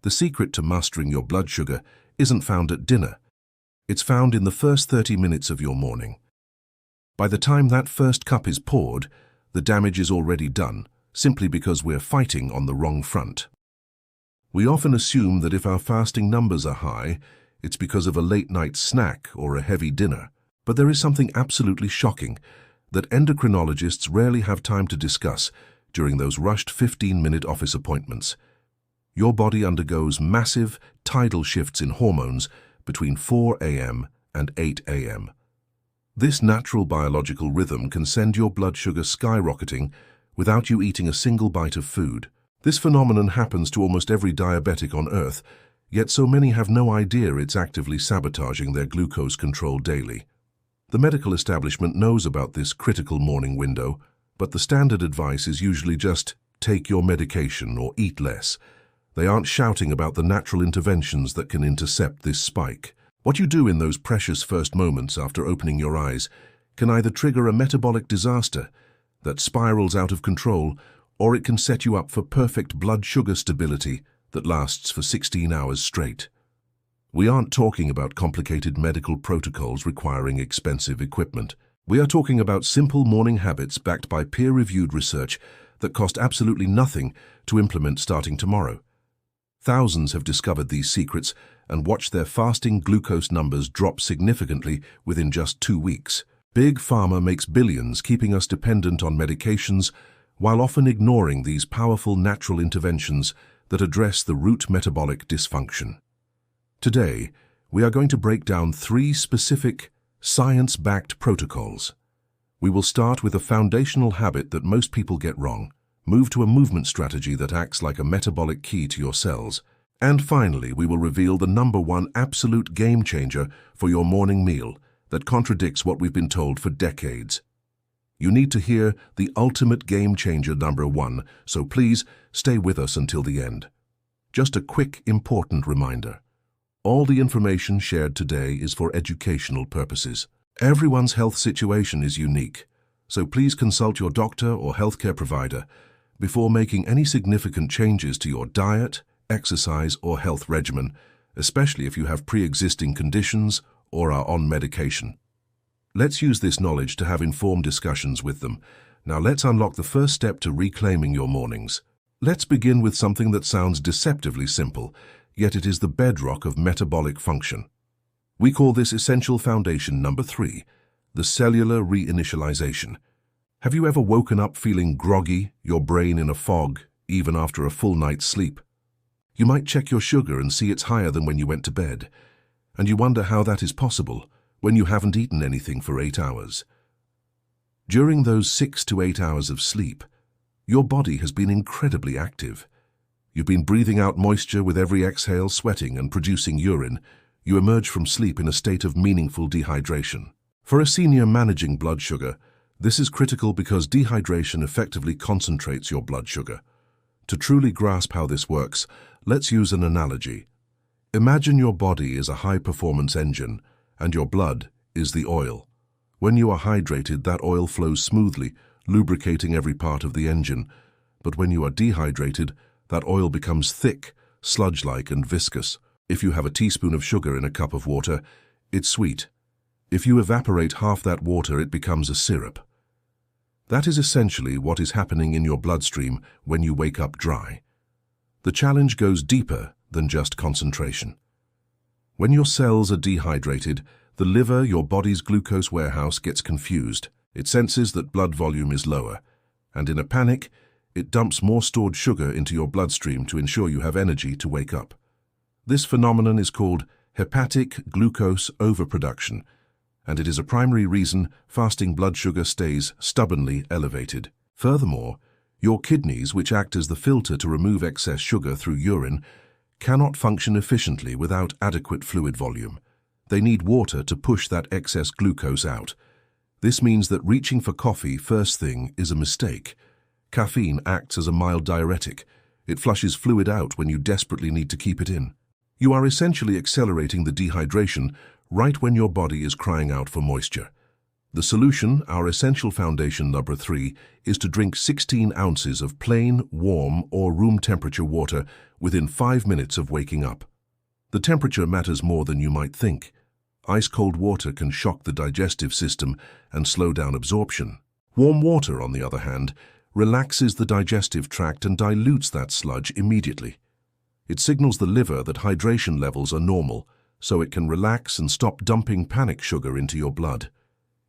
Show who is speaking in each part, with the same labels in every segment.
Speaker 1: The secret to mastering your blood sugar isn't found at dinner. It's found in the first 30 minutes of your morning. By the time that first cup is poured, the damage is already done, simply because we're fighting on the wrong front. We often assume that if our fasting numbers are high, it's because of a late-night snack or a heavy dinner. But there is something absolutely shocking that endocrinologists rarely have time to discuss during those rushed 15-minute office appointments. Your body undergoes massive tidal shifts in hormones between 4 a.m. and 8 a.m. This natural biological rhythm can send your blood sugar skyrocketing without you eating a single bite of food. This phenomenon happens to almost every diabetic on Earth, yet so many have no idea it's actively sabotaging their glucose control daily. The medical establishment knows about this critical morning window, but the standard advice is usually just take your medication or eat less. They aren't shouting about the natural interventions that can intercept this spike. What you do in those precious first moments after opening your eyes can either trigger a metabolic disaster that spirals out of control, or it can set you up for perfect blood sugar stability that lasts for 16 hours straight. We aren't talking about complicated medical protocols requiring expensive equipment. We are talking about simple morning habits backed by peer-reviewed research that cost absolutely nothing to implement starting tomorrow. Thousands have discovered these secrets and watched their fasting glucose numbers drop significantly within just 2 weeks. Big Pharma makes billions keeping us dependent on medications while often ignoring these powerful natural interventions that address the root metabolic dysfunction. Today, we are going to break down 3 specific, science-backed protocols. We will start with a foundational habit that most people get wrong, move to a movement strategy that acts like a metabolic key to your cells, and finally, we will reveal the #1 absolute game changer for your morning meal that contradicts what we've been told for decades. You need to hear the ultimate game changer #1, so please stay with us until the end. Just a quick, important reminder. All the information shared today is for educational purposes. Everyone's health situation is unique, so please consult your doctor or healthcare provider before making any significant changes to your diet, exercise, or health regimen, especially if you have pre-existing conditions or are on medication. Let's use this knowledge to have informed discussions with them. Now let's unlock the first step to reclaiming your mornings. Let's begin with something that sounds deceptively simple, yet it is the bedrock of metabolic function. We call this essential foundation #3, the cellular reinitialization. Have you ever woken up feeling groggy, your brain in a fog, even after a full night's sleep? You might check your sugar and see it's higher than when you went to bed, and you wonder how that is possible when you haven't eaten anything for 8 hours. During those 6 to 8 hours of sleep, your body has been incredibly active. You've been breathing out moisture with every exhale, sweating and producing urine. You emerge from sleep in a state of meaningful dehydration. For a senior managing blood sugar, this is critical because dehydration effectively concentrates your blood sugar. To truly grasp how this works, let's use an analogy. Imagine your body is a high-performance engine, and your blood is the oil. When you are hydrated, that oil flows smoothly, lubricating every part of the engine. But when you are dehydrated, that oil becomes thick, sludge-like and viscous. If you have a teaspoon of sugar in a cup of water, it's sweet. If you evaporate half that water, it becomes a syrup. That is essentially what is happening in your bloodstream when you wake up dry. The challenge goes deeper than just concentration. When your cells are dehydrated, the liver, your body's glucose warehouse, gets confused. It senses that blood volume is lower, and in a panic, it dumps more stored sugar into your bloodstream to ensure you have energy to wake up. This phenomenon is called hepatic glucose overproduction, and it is a primary reason fasting blood sugar stays stubbornly elevated. Furthermore, your kidneys, which act as the filter to remove excess sugar through urine, cannot function efficiently without adequate fluid volume. They need water to push that excess glucose out. This means that reaching for coffee first thing is a mistake. Caffeine acts as a mild diuretic. It flushes fluid out when you desperately need to keep it in. You are essentially accelerating the dehydration right when your body is crying out for moisture. The solution, our essential foundation number 3, is to drink 16 ounces of plain, warm, or room temperature water within 5 minutes of waking up. The temperature matters more than you might think. Ice-cold water can shock the digestive system and slow down absorption. Warm water, on the other hand, relaxes the digestive tract and dilutes that sludge immediately. It signals the liver that hydration levels are normal, so it can relax and stop dumping panic sugar into your blood.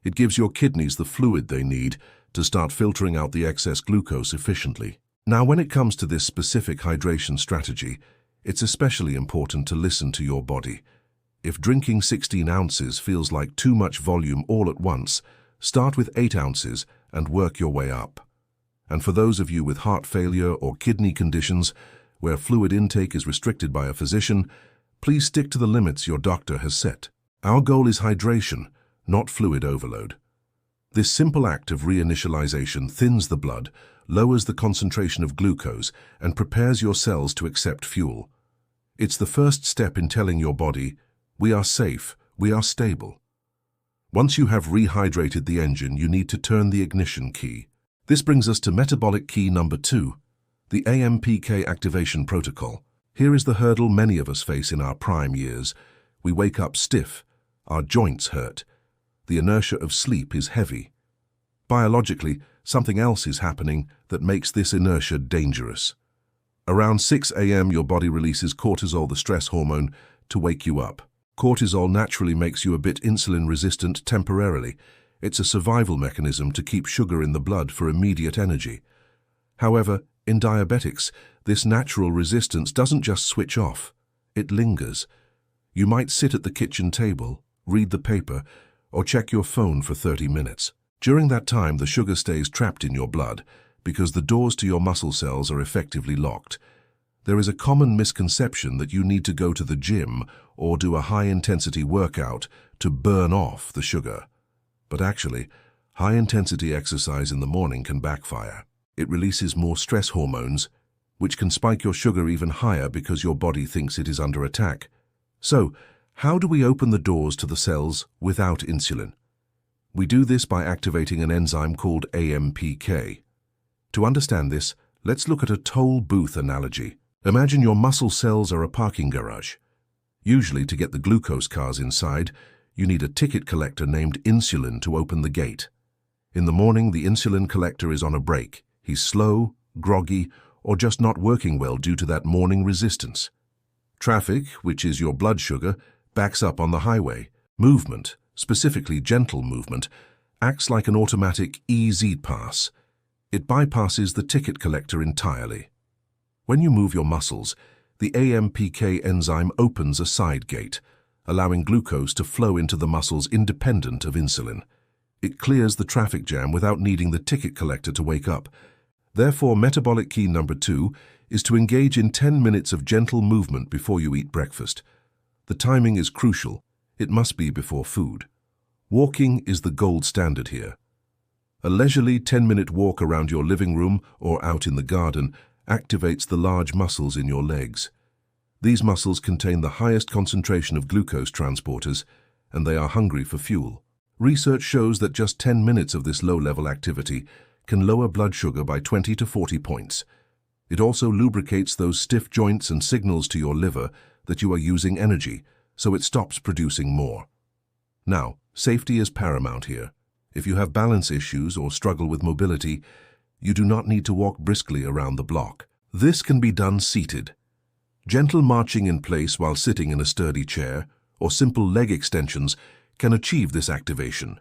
Speaker 1: It gives your kidneys the fluid they need to start filtering out the excess glucose efficiently. Now, when it comes to this specific hydration strategy, it's especially important to listen to your body. If drinking 16 ounces feels like too much volume all at once, start with 8 ounces and work your way up. And for those of you with heart failure or kidney conditions where fluid intake is restricted by a physician, please stick to the limits your doctor has set. Our goal is hydration, not fluid overload. This simple act of reinitialization thins the blood, lowers the concentration of glucose, and prepares your cells to accept fuel. It's the first step in telling your body, we are safe, we are stable. Once you have rehydrated the engine, you need to turn the ignition key. This brings us to metabolic key number 2, the AMPK activation protocol. Here is the hurdle many of us face in our prime years. We wake up stiff, our joints hurt. The inertia of sleep is heavy. Biologically, something else is happening that makes this inertia dangerous. Around 6 a.m. your body releases cortisol, the stress hormone, to wake you up. Cortisol naturally makes you a bit insulin resistant temporarily. It's a survival mechanism to keep sugar in the blood for immediate energy. However, in diabetics, this natural resistance doesn't just switch off, it lingers. You might sit at the kitchen table, read the paper, or check your phone for 30 minutes. During that time, the sugar stays trapped in your blood because the doors to your muscle cells are effectively locked. There is a common misconception that you need to go to the gym or do a high-intensity workout to burn off the sugar. But actually, high-intensity exercise in the morning can backfire. It releases more stress hormones, which can spike your sugar even higher because your body thinks it is under attack. So, how do we open the doors to the cells without insulin? We do this by activating an enzyme called AMPK. To understand this, let's look at a toll booth analogy. Imagine your muscle cells are a parking garage. Usually, to get the glucose cars inside, you need a ticket collector named insulin to open the gate. In the morning, the insulin collector is on a break. He's slow, groggy, or just not working well due to that morning resistance. Traffic, which is your blood sugar, backs up on the highway. Movement, specifically gentle movement, acts like an automatic EZ pass. It bypasses the ticket collector entirely. When you move your muscles, the AMPK enzyme opens a side gate, allowing glucose to flow into the muscles independent of insulin. It clears the traffic jam without needing the ticket collector to wake up. Therefore, metabolic key number 2 is to engage in 10 minutes of gentle movement before you eat breakfast. The timing is crucial. It must be before food. Walking is the gold standard here. A leisurely 10-minute walk around your living room or out in the garden activates the large muscles in your legs. These muscles contain the highest concentration of glucose transporters, and they are hungry for fuel. Research shows that just 10 minutes of this low-level activity can lower blood sugar by 20 to 40 points. It also lubricates those stiff joints and signals to your liver that you are using energy, so it stops producing more. Now, safety is paramount here. If you have balance issues or struggle with mobility, you do not need to walk briskly around the block. This can be done seated. Gentle marching in place while sitting in a sturdy chair, or simple leg extensions, can achieve this activation.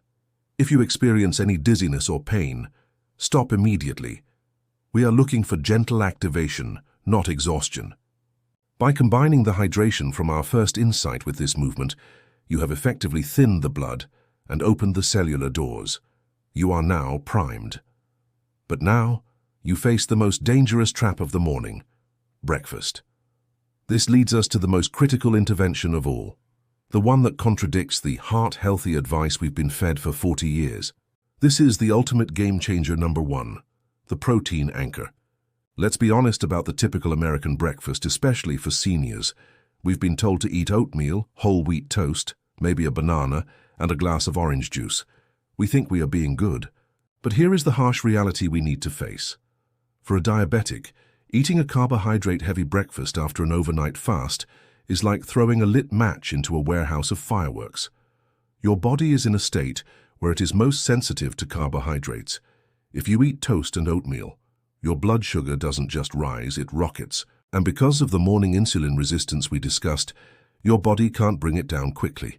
Speaker 1: If you experience any dizziness or pain, stop immediately. We are looking for gentle activation, not exhaustion. By combining the hydration from our first insight with this movement, you have effectively thinned the blood and opened the cellular doors. You are now primed. But now, you face the most dangerous trap of the morning, breakfast. This leads us to the most critical intervention of all, the one that contradicts the heart-healthy advice we've been fed for 40 years. This is the ultimate game-changer number 1, the protein anchor. Let's be honest about the typical American breakfast, especially for seniors. We've been told to eat oatmeal, whole wheat toast, maybe a banana, and a glass of orange juice. We think we are being good, but here is the harsh reality we need to face. For a diabetic, eating a carbohydrate-heavy breakfast after an overnight fast is like throwing a lit match into a warehouse of fireworks. Your body is in a state where it is most sensitive to carbohydrates. If you eat toast and oatmeal, your blood sugar doesn't just rise, it rockets. And because of the morning insulin resistance we discussed, your body can't bring it down quickly.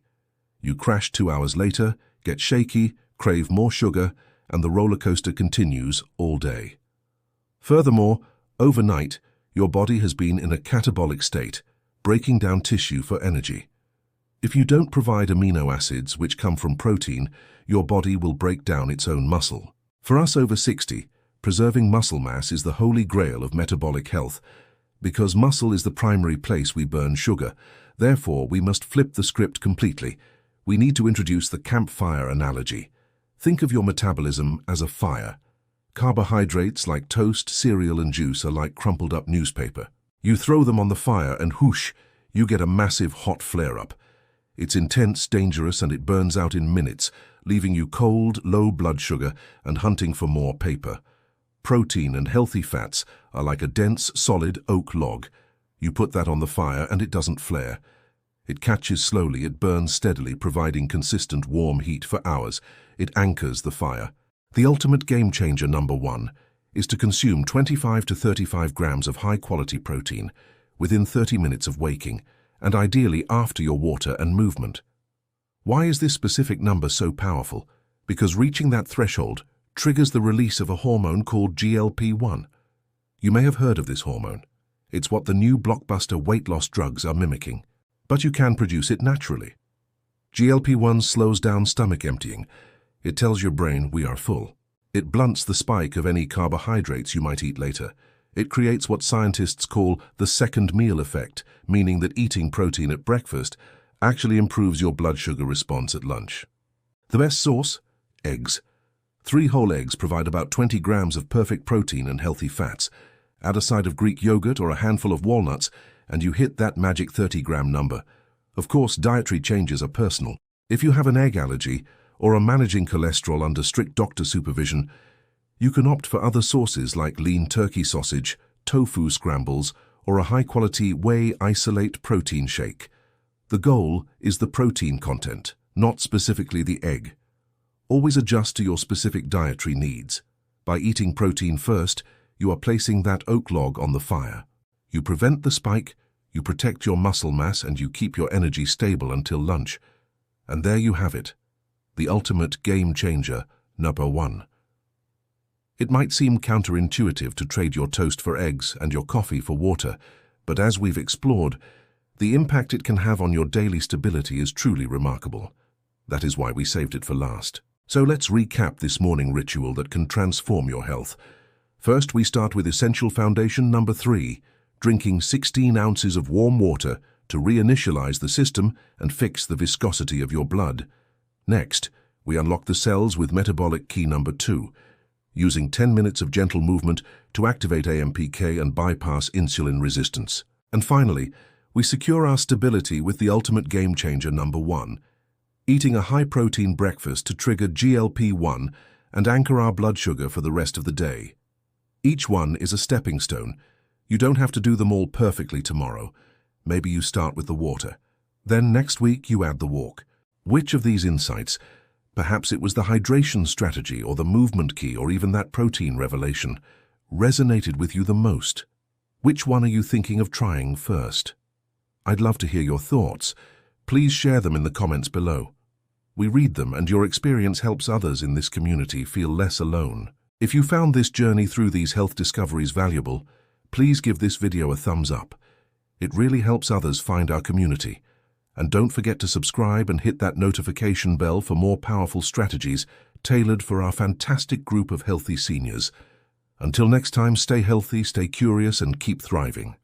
Speaker 1: You crash 2 hours later, get shaky, crave more sugar, and the roller coaster continues all day. Furthermore, overnight, your body has been in a catabolic state, breaking down tissue for energy. If you don't provide amino acids which come from protein, your body will break down its own muscle. For us over 60, preserving muscle mass is the holy grail of metabolic health. Because muscle is the primary place we burn sugar, therefore we must flip the script completely. We need to introduce the campfire analogy. Think of your metabolism as a fire. Carbohydrates like toast, cereal, and juice are like crumpled up newspaper. You throw them on the fire and whoosh, you get a massive hot flare-up. It's intense, dangerous, and it burns out in minutes, leaving you cold, low blood sugar, and hunting for more paper. Protein and healthy fats are like a dense, solid oak log. You put that on the fire and it doesn't flare. It catches slowly, it burns steadily, providing consistent warm heat for hours. It anchors the fire. The ultimate game changer number 1 is to consume 25 to 35 grams of high-quality protein within 30 minutes of waking, and ideally after your water and movement. Why is this specific number so powerful? Because reaching that threshold triggers the release of a hormone called GLP-1. You may have heard of this hormone. It's what the new blockbuster weight loss drugs are mimicking. But you can produce it naturally. GLP-1 slows down stomach emptying. It tells your brain we are full. It blunts the spike of any carbohydrates you might eat later. It creates what scientists call the second meal effect, meaning that eating protein at breakfast actually improves your blood sugar response at lunch. The best source? Eggs. 3 whole eggs provide about 20 grams of perfect protein and healthy fats. Add a side of Greek yogurt or a handful of walnuts, and you hit that magic 30-gram number. Of course, dietary changes are personal. If you have an egg allergy or are managing cholesterol under strict doctor supervision, you can opt for other sources like lean turkey sausage, tofu scrambles, or a high-quality whey isolate protein shake. The goal is the protein content, not specifically the egg. Always adjust to your specific dietary needs. By eating protein first, you are placing that oak log on the fire. You prevent the spike, you protect your muscle mass, and you keep your energy stable until lunch. And there you have it, the ultimate game changer, number 1. It might seem counterintuitive to trade your toast for eggs and your coffee for water, but as we've explored, the impact it can have on your daily stability is truly remarkable. That is why we saved it for last. So let's recap this morning ritual that can transform your health. First, we start with essential foundation number 3, drinking 16 ounces of warm water to reinitialize the system and fix the viscosity of your blood. Next, we unlock the cells with metabolic key number 2, using 10 minutes of gentle movement to activate AMPK and bypass insulin resistance. And finally, we secure our stability with the ultimate game changer number 1, eating a high-protein breakfast to trigger GLP-1 and anchor our blood sugar for the rest of the day. Each one is a stepping stone. You don't have to do them all perfectly tomorrow. Maybe you start with the water. Then next week you add the walk. Which of these insights, perhaps it was the hydration strategy or the movement key or even that protein revelation, resonated with you the most? Which one are you thinking of trying first? I'd love to hear your thoughts. Please share them in the comments below. We read them, and your experience helps others in this community feel less alone. If you found this journey through these health discoveries valuable, please give this video a thumbs up. It really helps others find our community. And don't forget to subscribe and hit that notification bell for more powerful strategies tailored for our fantastic group of healthy seniors. Until next time, stay healthy, stay curious, and keep thriving.